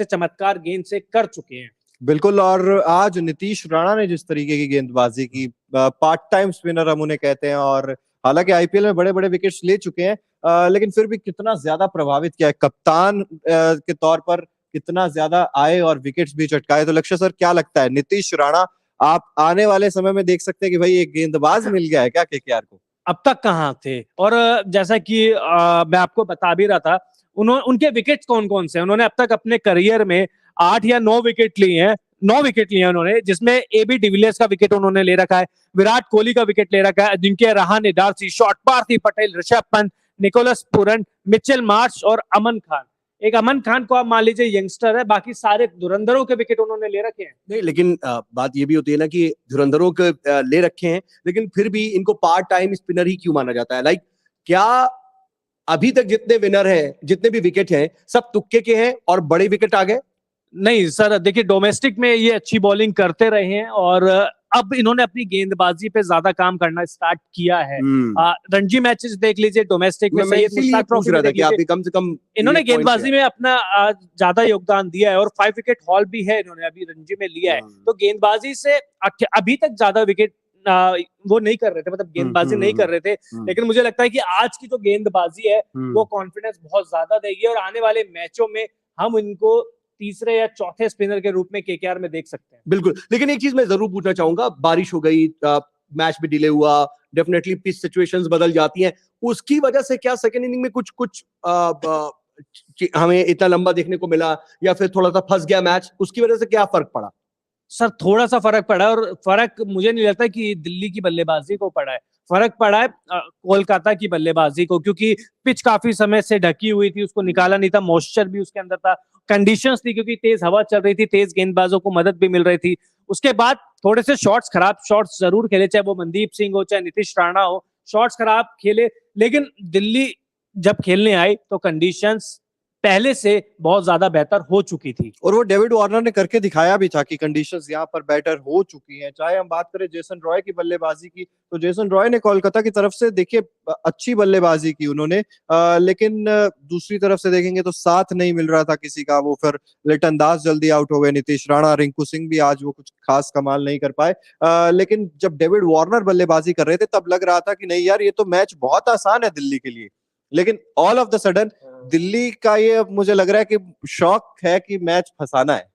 चमत्कार गेंद से कर चुके हैं। बिल्कुल, और आज नीतीश राणा ने जिस तरीके की गेंदबाजी की, पार्ट टाइम स्पिनर हम उन्हें कहते हैं, और हालांकि आईपीएल में बड़े बड़े विकेट्स ले चुके हैं, लेकिन फिर भी कितना ज्यादा प्रभावित किया है कप्तान के तौर पर, कितना ज्यादा आए और विकेट्स भी चटकाए। तो लक्ष्य सर, क्या लगता है, नीतीश राणा आप आने वाले समय में देख सकते हैं कि भाई एक गेंदबाज मिल गया है क्या केकेआर को? अब तक कहाँ थे, और जैसा कि मैं आपको बता भी रहा था, उनके विकेट कौन कौन से, उन्होंने अब तक अपने करियर में 8 या 9 विकेट लिए हैं, 9 विकेट लिए हैं उन्होंने, जिसमें एबी डिविलियर्स का विकेट उन्होंने ले रखा है, विराट कोहली का विकेट ले रखा है, Ajinkya Rahane, D'Arcy Short, Parthiv Patel, Rishabh Pant, Nicholas Pooran, Mitchell Marsh और अमन खान। एक अमन खान को आप मान लीजिए यंगस्टर है, बाकी सारे धुरंधरों के विकेट उन्होंने ले रखे हैं। नहीं, लेकिन बात ये भी होती है ना कि धुरंधरों के ले रखे हैं, लेकिन फिर भी इनको पार्ट टाइम स्पिनर ही क्यों माना जाता है? लाइक, क्या अभी तक जितने विनर हैं, जितने भी विकेट हैं, सब तुक्के के हैं और बड़े विकेट आ गए? नहीं सर, देखिए डोमेस्टिक में ये अच्छी बॉलिंग करते रहे हैं, और अब इन्होंने अपनी गेंदबाजी पे ज्यादा काम करना स्टार्ट किया है। रणजी मैचेस देख लीजिए, डोमेस्टिक में सैयद मुश्ताक ट्रॉफी में देख लीजिए, कम से कम इन्होंने गेंदबाजी में अपना ज्यादा योगदान दिया है, और 5 विकेट हॉल भी है इन्होंने अभी रणजी में लिया है। तो गेंदबाजी से अभी तक ज्यादा विकेट वो नहीं कर रहे थे, मतलब गेंदबाजी नहीं कर रहे थे, लेकिन मुझे लगता है कि आज की जो गेंदबाजी है वो कॉन्फिडेंस बहुत ज्यादा देगी, और आने वाले मैचों में हम इनको तीसरे या चौथे स्पिनर के रूप में केकेआर में देख सकते हैं। बिल्कुल, लेकिन एक चीज मैं जरूर पूछना चाहूंगा, बारिश हो गई, मैच भी डिले हुआ, डेफिनेटली पिच सिचुएशंस बदल जाती हैं, उसकी वजह से क्या सेकंड इनिंग में कुछ हमें इतना लंबा देखने को मिला, या फिर थोड़ा सा फंस गया मैच, उसकी वजह से क्या फर्क पड़ा? सर थोड़ा सा फर्क पड़ा है, और फर्क मुझे नहीं लगता कि दिल्ली की बल्लेबाजी को पड़ा है, फर्क पड़ा है कोलकाता की बल्लेबाजी को, क्योंकि पिच काफी समय से ढकी हुई थी, उसको निकाला नहीं था, मॉइस्चर भी उसके अंदर था, कंडीशंस थी क्योंकि तेज हवा चल रही थी, तेज गेंदबाजों को मदद भी मिल रही थी। उसके बाद थोड़े से शॉट्स, खराब शॉट्स जरूर खेले, चाहे वो मनदीप सिंह हो चाहे नीतीश राणा हो, शॉट्स खराब खेले, लेकिन दिल्ली जब खेलने आई तो कंडीशंस पहले से बहुत ज्यादा बेहतर हो चुकी थी, और वो डेविड वार्नर ने करके दिखाया भी था कि कंडीशंस यहाँ पर बेटर हो चुकी हैं। चाहे हम बात करें जेसन रॉय की बल्लेबाजी की, तो जेसन रॉय ने कोलकाता की तरफ से देखिए अच्छी बल्लेबाजी की उन्होंने, लेकिन दूसरी तरफ से देखेंगे तो साथ नहीं मिल रहा था किसी का, वो फिर लिटन दास जल्दी आउट हो गए, नीतीश राणा, रिंकू सिंह भी आज वो कुछ खास कमाल नहीं कर पाए, लेकिन जब डेविड वार्नर बल्लेबाजी कर रहे थे तब लग रहा था कि नहीं यार, ये तो मैच बहुत आसान है दिल्ली के लिए, लेकिन all of the sudden Delhi का ये अब मुझे लग रहा है कि शौक है कि मैच फंसाना है।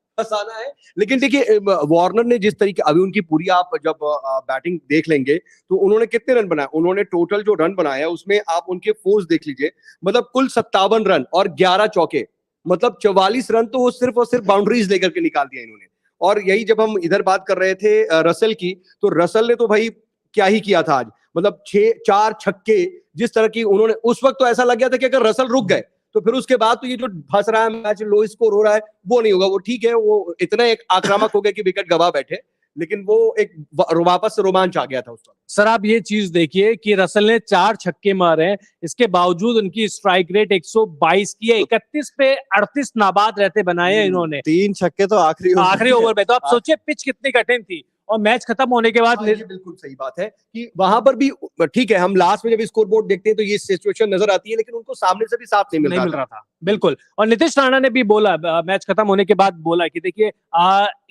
लेकिन देखिए, वार्नर ने जिस तरीके, अभी उनकी पूरी आप जब बैटिंग देख लेंगे तो उन्होंने कितने रन बनाए, उन्होंने टोटल जो रन बनाए हैं उसमें आप उनके फोर्स देख लीजिए, मतलब कुल 57 रन और 11 चौके, मतलब 44 रन तो वो सिर्फ और सिर्फ बाउंड्रीज लेकर के निकाल दिया इन्होंने। और यही जब हम इधर बात कर रहे थे रसल की, तो रसल ने तो भाई क्या ही किया था आज, मतलब 4 छक्के, जिस तरह की उन्होंने, उस वक्त तो ऐसा लग गया था कि अगर रसल रुक गए तो फिर उसके बाद तो ये जो फंस रहा है मैच, लो स्कोर हो रहा है, वो नहीं होगा। वो ठीक है, वो इतना एक आक्रामक हो गया कि विकेट गवा बैठे, लेकिन वो एक वापस से रोमांच आ गया था उस वक्त। सर आप ये चीज देखिए कि रसल ने 4 छक्के मारे हैं, इसके बावजूद उनकी स्ट्राइक रेट 122 की है, 31 पे 38 नाबाद रहते बनाए हैं इन्होंने, 3 छक्के तो आखिरी ओवर में। तो आप सोचिए पिच कितनी कठिन थी, और मैच खत्म होने के बाद ये बिल्कुल सही बात है कि वहां पर भी ठीक है, हम लास्ट में जब स्कोर बोर्ड देखते हैं तो ये सिचुएशन नजर आती है, लेकिन उनको सामने से भी साथ नहीं मिल रहा था। बिल्कुल, और नीतीश राणा ने भी बोला मैच खत्म होने के बाद, बोला कि देखिए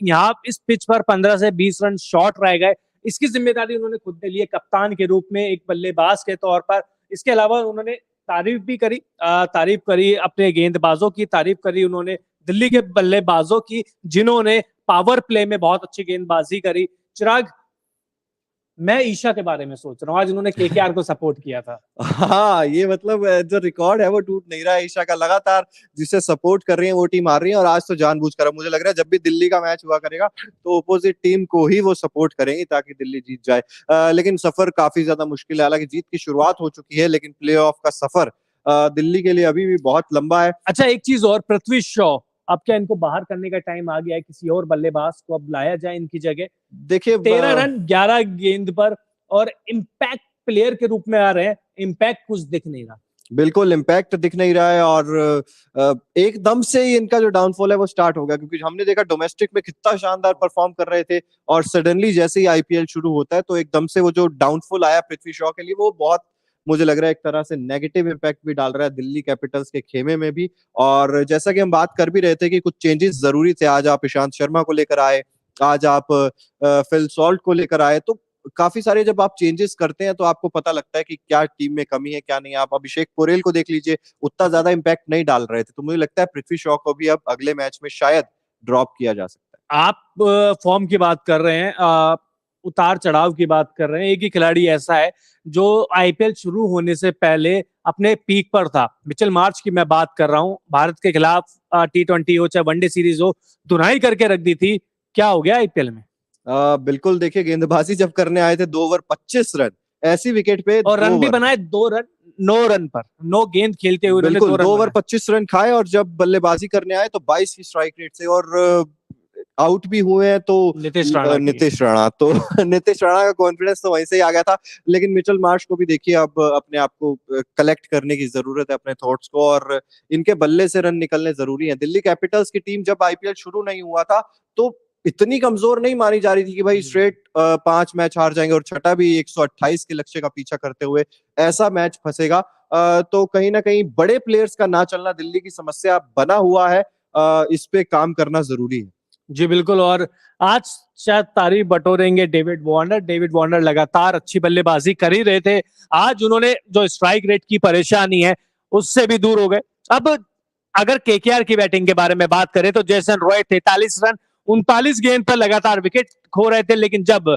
यहाँ इस पिच पर 15 से 20 रन शॉर्ट रह गए, इसकी जिम्मेदारी उन्होंने खुद ने ली है कप्तान के रूप में, एक बल्लेबाज के तौर पर। इसके अलावा उन्होंने तारीफ भी करी, तारीफ करी अपने गेंदबाजों की, तारीफ करी उन्होंने दिल्ली के बल्लेबाजों की, जिन्होंने पावर प्ले में बहुत अच्छी गेंदबाजी करी। चिराग, मैं ईशा के बारे में सोच रहा हूँ, आज उन्होंने केकेआर को सपोर्ट किया था। हाँ, ये मतलब जो रिकॉर्ड है वो टूट नहीं रहा है ईशा का, लगातार जिसे सपोर्ट कर रही है वो टीम हार रही है, और आज तो जानबूझकर, मुझे लग रहा है जब भी दिल्ली का मैच हुआ करेगा तो अपोजिट टीम को ही वो सपोर्ट करेंगे ताकि दिल्ली जीत जाए। लेकिन सफर काफी ज्यादा मुश्किल है, हालांकि जीत की शुरुआत हो चुकी है, लेकिन प्ले ऑफ का सफर दिल्ली के लिए अभी भी बहुत लंबा है। अच्छा, एक चीज और, पृथ्वी शॉ, अब क्या इनको बाहर करने का टाइम आ गया है? किसी और बल्लेबाज को अब लाया जाए इनकी जगह? देखिए 13 रन 11 गेंद पर, और इम्पैक्ट प्लेयर के रूप में आ रहे हैं, इम्पैक्ट कुछ दिख नहीं रहा। बिल्कुल इम्पैक्ट दिख नहीं रहा है, और एकदम से ही इनका जो डाउनफॉल है वो स्टार्ट हो गया, क्योंकि हमने देखा डोमेस्टिक में कितना शानदार परफॉर्म कर रहे थे, और सडनली जैसे ही आईपीएल शुरू होता है तो एकदम से वो जो डाउनफॉल आया पृथ्वी शॉ के लिए, वो बहुत मुझे लग रहा है एक तरह से नेगेटिव इम्पैक्ट भी डाल रहा है दिल्ली कैपिटल्स के खेमे में भी। और जैसा कि हम बात कर भी रहे थे कि कुछ चेंजेस जरूरी थे, आज आप ईशांत शर्मा को लेकर आए, आज आप फिल सॉल्ट को लेकर आए, तो काफी सारे जब आप चेंजेस करते हैं तो आपको पता लगता है कि क्या टीम में कमी है क्या नहीं। आप अभिषेक पोरेल को देख लीजिए, उतना ज्यादा इम्पैक्ट नहीं डाल रहे थे, तो मुझे लगता है पृथ्वी शॉ को भी अब अगले मैच में शायद ड्रॉप किया जा सकता है। आप फॉर्म की बात कर रहे हैं, उतार चढ़ाव की बात कर रहे हैं। एक ही खिलाड़ी ऐसा है जो आईपीएल शुरू होने से पहले अपने पीक पर था। मिचेल मार्श की मैं बात कर रहा हूं, भारत के खिलाफ T20 हो चाहे वनडे सीरीज हो, धुनाई करके रख दी थी। क्या हो गया आईपीएल में? बिल्कुल, देखिए गेंदबाजी जब करने आए थे 2 ओवर 25 रन, ऐसी विकेट पे और 2 रन भी ओवर। बनाए 2 रन, 9 रन पर, 9 गेंद खेलते हुए उन्होंने बिल्कुल 2 2 ओवर बनाए। 25 रन खाए, और जब बल्लेबाजी करने आए तो 22 की स्ट्राइक रेट से, और आउट भी हुए हैं तो नीतीश राणा की। नीतीश राणा तो नीतीश राणा का कॉन्फिडेंस तो वहीं से ही आ गया था। लेकिन मिचेल मार्श को भी देखिए अब अपने आप को कलेक्ट करने की जरूरत है, अपने थॉट्स को, और इनके बल्ले से रन निकलने जरूरी है। दिल्ली कैपिटल्स की टीम जब आईपीएल शुरू नहीं हुआ था तो इतनी कमजोर नहीं मानी जा रही थी कि भाई स्ट्रेट 5 मैच हार जाएंगे और छठा भी 128 के लक्ष्य का पीछा करते हुए ऐसा मैच फंसेगा। तो कहीं ना कहीं बड़े प्लेयर्स का ना चलना दिल्ली की समस्या बना हुआ है, इस पे काम करना जरूरी है। जी बिल्कुल। और आज शायद तारीफ बटोरेंगे डेविड वार्नर। डेविड वार्नर लगातार अच्छी बल्लेबाजी कर ही रहे थे, आज उन्होंने जो स्ट्राइक रेट की परेशानी है उससे भी दूर हो गए। अब अगर केकेआर की बैटिंग के बारे में बात करें तो जेसन रॉय 43 रन 39 गेंद पर लगातार विकेट खो रहे थे, लेकिन जब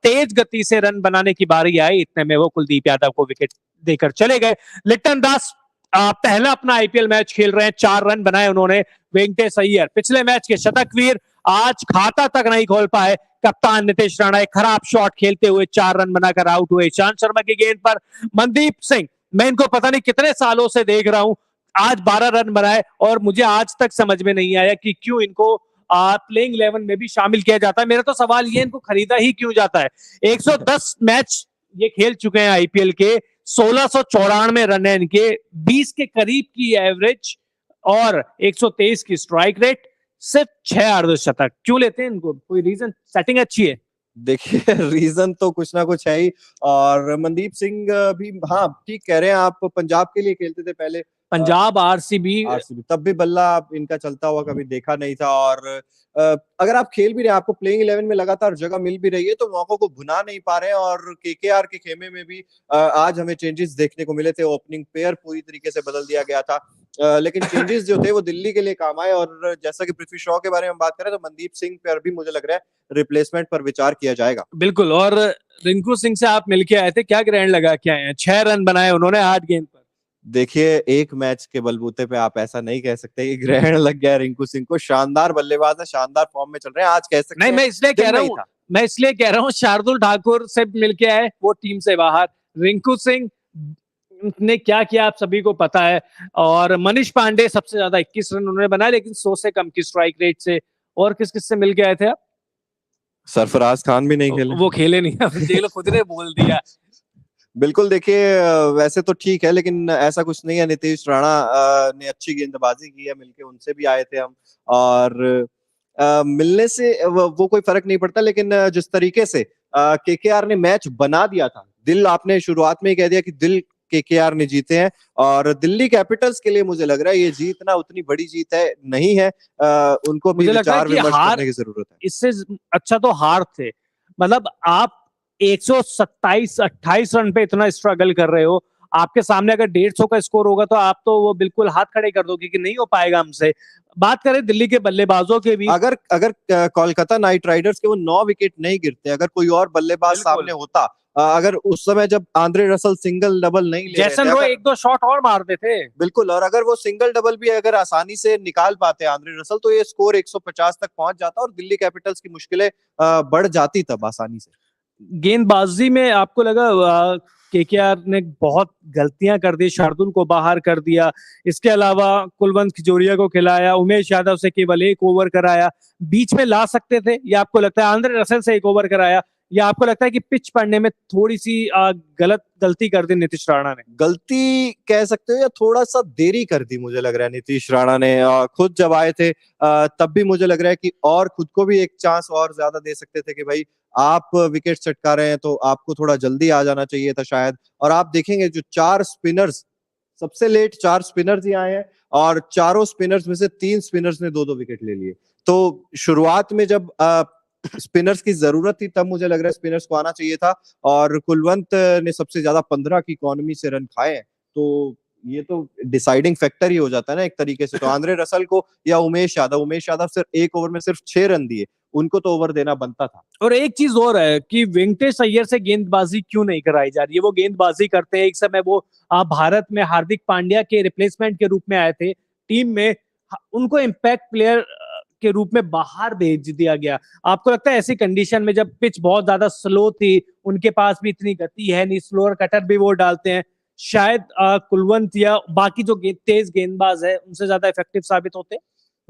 तेज गति से रन बनाने की बारी आई, इतने में वो कुलदीप यादव को विकेट देकर चले गए। लिट्टन दास पहला अपना आईपीएल मैच खेल रहे हैं, 4 रन बनाए उन्होंने। वेंकटेश अय्यर पिछले मैच के शतकवीर, आज खाता तक नहीं खोल पाए। कप्तान नीतीश राणा एक खराब शॉट खेलते हुए 4 रन बनाकर आउट हुए ईशांत शर्मा की गेंद पर। मनदीप सिंह, मैं इनको पता नहीं कितने सालों से देख रहा हूं, आज 12 रन बनाए, और मुझे आज तक समझ में नहीं आया कि क्यों इनको प्लेइंग 11 में भी शामिल किया जाता है। मेरा तो सवाल ये, इनको खरीदा ही क्यों जाता है? 110 मैच ये खेल चुके हैं आईपीएल के, 1694 रन है इनके, 20 के करीब की एवरेज और 123 की स्ट्राइक रेट, सिर्फ 6 अर्धशतक। क्यों लेते हैं इनको? कोई रीजन? सेटिंग अच्छी है? देखिए रीजन तो कुछ ना कुछ है ही। और मनदीप सिंह भी, हाँ ठीक कह रहे हैं आप, पंजाब के लिए खेलते थे पहले, पंजाब, आरसीबी। तब भी बल्ला इनका चलता हुआ कभी देखा नहीं था। और अगर आप खेल भी रहे हैं, आपको प्लेइंग 11 में लगातार जगह मिल भी रही है, तो मौकों को भुना नहीं पा रहे हैं। और केकेआर के खेमे में भी आज हमें चेंजेस देखने को मिले थे, ओपनिंग पेयर पूरी तरीके से बदल दिया गया था, लेकिन चेंजेस जो थे वो दिल्ली के लिए काम आए। और जैसा कि पृथ्वी शॉ के बारे में बात करें तो मनदीप सिंह पर भी मुझे लग रहा है रिप्लेसमेंट पर विचार किया जाएगा। बिल्कुल। और रिंकू सिंह से आप मिलके आए थे, क्या ग्रैंड लगा के आए हैं? 6 रन बनाए उन्होंने 8 गेंद पर। देखिए एक मैच के बलबूते पे आप ऐसा नहीं कह सकते कि ग्रहण लग गया रिंकू सिंह को। शानदार बल्लेबाज है, शानदार फॉर्म में चल रहे हैं, आज कह सकते नहीं, हैं मैं इसलिए कह रहा हूँ शार्दुल ठाकुर से मिलके आए, वो टीम से बाहर। रिंकू सिंह ने क्या किया आप सभी को पता है। और मनीष पांडे सबसे ज्यादा 21 रन उन्होंने बनाए, लेकिन 100 से कम की स्ट्राइक रेट से। और किस किस से मिल के आए थे आप? सरफराज खान भी नहीं खेले, वो खेले नहीं, देख लो खुद ने बोल दिया। बिल्कुल। देखिए वैसे तो ठीक है, लेकिन ऐसा कुछ नहीं है। नीतीश राणा ने अच्छी गेंदबाजी की है, मिलके उनसे भी आए थे हम। और मिलने से वो कोई फर्क नहीं पड़ता, लेकिन जिस तरीके से केकेआर ने मैच बना दिया था, दिल आपने शुरुआत में ही कह दिया कि दिल केकेआर ने जीते हैं। और दिल्ली कैपिटल्स के लिए मुझे लग रहा है ये जीत ना उतनी बड़ी जीत है नहीं है, उनको भी मुझे लगता है विचार कि विमर्श हार करने की जरूरत है। इससे अच्छा तो हार थे। मतलब आप 127-28 रन पे इतना स्ट्रगल कर रहे हो, आपके सामने अगर 150 का स्कोर होगा तो आप तो वो बिल्कुल हाथ खड़े कर दोगे कि नहीं हो पाएगा हमसे। बात करें दिल्ली के बल्लेबाजों के भी, अगर अगर कोलकाता नाइट राइडर्स के वो 9 विकेट नहीं गिरते, अगर कोई और बल्लेबाज बिल्कुल। सामने होता, अगर उस समय जब आंद्रे रसल सिंगल डबल नहीं ले रहे जैसन थे, रॉय अगर 1-2 शॉट और मारते थे। बिल्कुल, और अगर वो सिंगल डबल भी अगर आसानी से निकाल पाते आंद्रे रसल, तो ये स्कोर 150 तक पहुंच जाता और दिल्ली कैपिटल्स की मुश्किलें बढ़ जाती तब आसानी से। गेंदबाजी में आपको लगा केकेआर ने बहुत गलतियां कर दी, शार्दुल को बाहर कर दिया, इसके अलावा कुलवंत खिजोरिया को खिलाया, उमेश यादव से केवल 1 ओवर कराया, बीच में ला सकते थे? या आपको लगता है आंद्रे रसल से 1 ओवर कराया? या आपको लगता है कि पिच पढ़ने में थोड़ी सी गलती कर दी नीतीश राणा ने? गलती कह सकते हो या थोड़ा सा देरी कर दी मुझे लग रहा है नीतीश राणा ने। खुद जब आए थे तब भी मुझे लग रहा है कि और खुद को भी एक चांस और ज्यादा दे सकते थे कि भाई आप विकेट चटका रहे हैं तो आपको थोड़ा जल्दी आ जाना चाहिए था शायद। और आप देखेंगे जो 4 स्पिनर्स, सबसे लेट 4 स्पिनर्स ही आए हैं और चारों स्पिनर्स में से 3 स्पिनर्स ने 2-2 विकेट ले लिए। तो शुरुआत में जब स्पिनर्स की जरूरत थी तब मुझे लग रहा है स्पिनर्स को आना चाहिए था, और कुलवंत ने सबसे ज्यादा 15 की इकोनॉमी से रन खाए हैं। तो ये तो डिसाइडिंग फैक्टर ही हो जाता है ना एक तरीके से। तो आंद्रे रसल को या उमेश यादव सिर्फ एक ओवर में सिर्फ 6 रन दिए, उनको तो ओवर देना बनता था। और एक चीज और है कि वेंकटेश अय्यर से गेंदबाजी क्यों नहीं कराई जा रही है। वो गेंदबाजी करते हैं, एक समय वो भारत में हार्दिक पांड्या के रिप्लेसमेंट के रूप में आए थे टीम में, उनको इम्पैक्ट प्लेयर के रूप में बाहर भेज दिया गया। आपको लगता है ऐसी कंडीशन में जब पिच बहुत ज्यादा स्लो थी, उनके पास भी इतनी गति है नहीं, स्लोअर कटर भी वो डालते हैं, शायद कुलवंत या बाकी जो तेज गेंदबाज है उनसे ज्यादा इफेक्टिव साबित होते?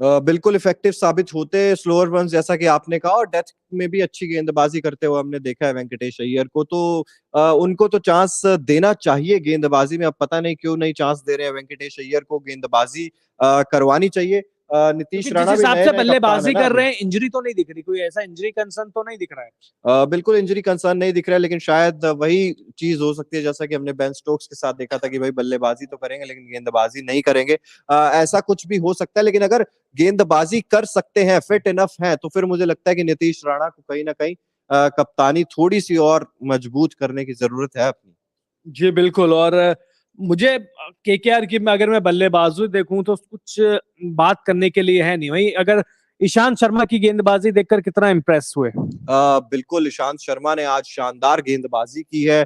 बिल्कुल इफेक्टिव साबित होते स्लोअर वंस, जैसा कि आपने कहा, और डेथ में भी अच्छी गेंदबाजी करते हुए हमने देखा है वेंकटेश अय्यर को। तो उनको तो चांस देना चाहिए गेंदबाजी में। अब पता नहीं क्यों नहीं चांस दे रहे हैं वेंकटेश अय्यर को, गेंदबाजी करवानी चाहिए। नीतीश जिस राणा भी हिसाब नए से नए कप्तान है बल्लेबाजी ना कर अभी। रहे हैं, इंजरी तो नहीं दिख रही, कोई ऐसा इंजरी कंसर्न तो नहीं दिख रहा है। बिल्कुल इंजरी कंसर्न नहीं दिख रहा है, लेकिन शायद वही चीज हो सकती है जैसा कि हमने बेन स्टोक्स के साथ देखा था कि भाई बल्लेबाजी तो करेंगे लेकिन गेंदबाजी नहीं करेंगे। ऐसा कुछ भी हो सकता है, लेकिन अगर गेंदबाजी कर सकते हैं, फिट इनफ हैं, तो फिर मुझे लगता है कि नीतीश राणा को कहीं ना कहीं कप्तानी थोड़ी सी और मजबूत करने की जरूरत है अपनी। जी बिल्कुल। और मुझे केकेआर की अगर मैं बल्लेबाजी देखूं तो कुछ बात करने के लिए है नहीं। वही अगर ईशांत शर्मा की गेंदबाजी देखकर कितना इंप्रेस हुए? बिल्कुल ईशांत शर्मा ने आज शानदार गेंदबाजी की है।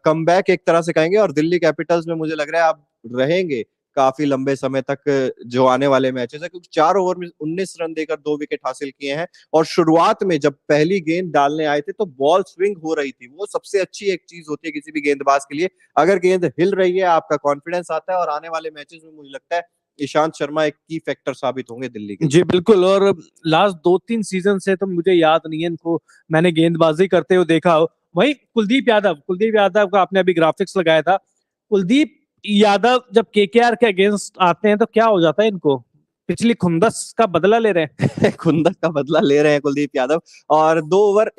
कमबैक एक तरह से कहेंगे, और दिल्ली कैपिटल्स में मुझे लग रहा है आप रहेंगे काफी लंबे समय तक जो आने वाले मैचेस है, क्योंकि 4 ओवर में 19 रन देकर 2 विकेट हासिल किए हैं। और शुरुआत में जब पहली गेंद डालने आए थे तो बॉल स्विंग हो रही थी, वो सबसे अच्छी एक चीज होती है किसी भी गेंदबाज के लिए। अगर गेंद हिल रही है आपका कॉन्फिडेंस आता है, और आने वाले मैचेस में मुझे लगता है ईशांत शर्मा एक की फैक्टर साबित होंगे दिल्ली के। जी बिल्कुल। और लास्ट 2-3 सीजन से तो मुझे याद नहीं है इनको मैंने गेंदबाजी करते हुए देखा हो। वही कुलदीप यादव का आपने अभी ग्राफिक्स लगाया था। कुलदीप यादव जब केकेआर के अगेंस्ट आते हैं तो क्या हो जाता है इनको? पिछली खुंदस का बदला ले रहे हैं। खुंदक का बदला ले रहे हैं कुलदीप यादव। और 2 ओवर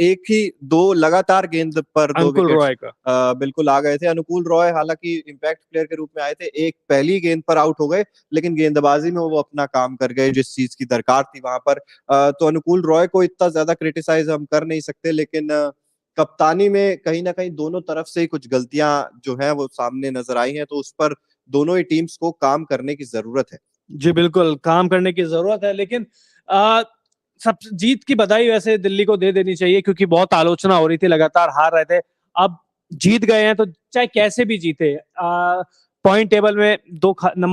दो लगातार गेंद पर 2 अंकुल विकेट रॉय का। बिल्कुल आ गए थे। अनुकूल रॉय हालांकि इम्पैक्ट प्लेयर के रूप में आए थे, एक पहली गेंद पर आउट हो गए, लेकिन गेंदबाजी में वो अपना काम कर गए जिस चीज की दरकार थी वहां पर। तो अनुकूल रॉय को इतना ज्यादा क्रिटिसाइज हम कर नहीं सकते, लेकिन कप्तानी में कहीं ना कहीं दोनों तरफ से कुछ गलतियां जो है वो सामने नजर आई हैं, तो उस पर दोनों ही टीम्स को काम करने की जरूरत है। जी बिल्कुल, काम करने की जरूरत है। लेकिन आ, सब जीत की बधाई वैसे दिल्ली को दे देनी चाहिए, क्योंकि बहुत आलोचना हो रही थी, लगातार हार रहे थे। अब जीत गए हैं तो चाहे कैसे भी जीते, पॉइंट टेबल में 2 नंबर